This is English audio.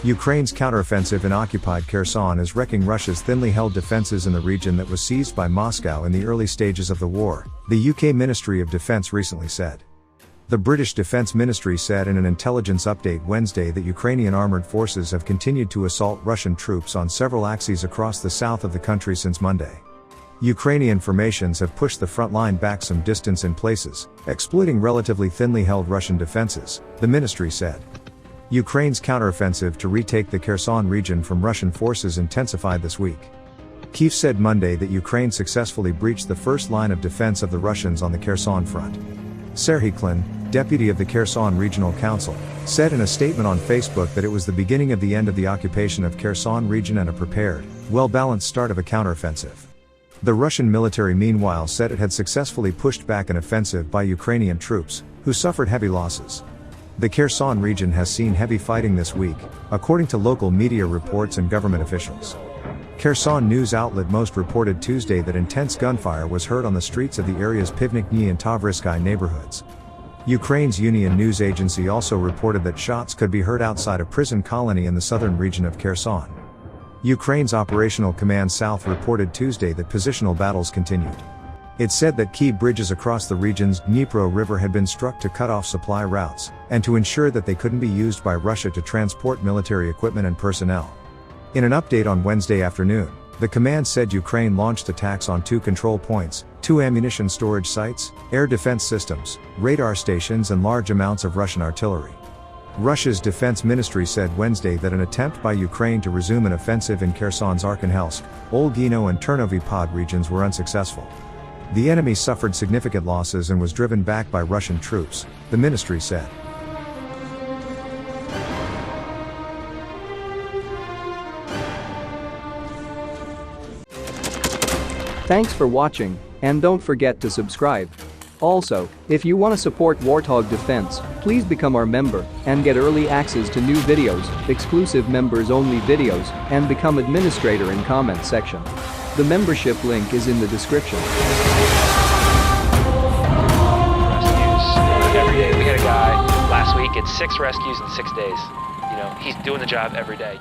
Ukraine's counteroffensive in occupied Kherson is wrecking Russia's thinly held defenses in the region that was seized by Moscow in the early stages of the war, the UK Ministry of Defence recently said. The British Defence Ministry said in an intelligence update Wednesday that Ukrainian armoured forces have continued to assault Russian troops on several axes across the south of the country since Monday. Ukrainian formations have pushed the front line back some distance in places, exploiting relatively thinly held Russian defenses, the ministry said. Ukraine's counteroffensive to retake the Kherson region from Russian forces intensified this week. Kyiv said Monday that Ukraine successfully breached the first line of defense of the Russians on the Kherson front. Serhiy Klin, deputy of the Kherson Regional Council, said in a statement on Facebook that it was the beginning of the end of the occupation of Kherson region and a prepared, well-balanced start of a counteroffensive. The Russian military meanwhile said it had successfully pushed back an offensive by Ukrainian troops, who suffered heavy losses. The Kherson region has seen heavy fighting this week, according to local media reports and government officials. Kherson news outlet Most reported Tuesday that intense gunfire was heard on the streets of the area's Pivnikny and Tavrisky neighborhoods. Ukraine's Union news agency also reported that shots could be heard outside a prison colony in the southern region of Kherson. Ukraine's Operational Command South reported Tuesday that positional battles continued. It said that key bridges across the region's Dnipro River had been struck to cut off supply routes, and to ensure that they couldn't be used by Russia to transport military equipment and personnel. In an update on Wednesday afternoon, the command said Ukraine launched attacks on 2 control points, 2 ammunition storage sites, air defense systems, radar stations and large amounts of Russian artillery. Russia's defense ministry said Wednesday that an attempt by Ukraine to resume an offensive in Kherson's Arkhangelsk, Olgino and Ternopy Pod regions were unsuccessful. The enemy suffered significant losses and was driven back by Russian troops, the ministry said. Thanks for watching, and don't forget to subscribe. Also, if you want to support Warthog Defense, please become our member and get early access to new videos, exclusive members-only videos, and become administrator in comment section. The membership link is in the description. Rescues every day. We had a guy last week at 6 rescues in 6 days. He's doing the job every day.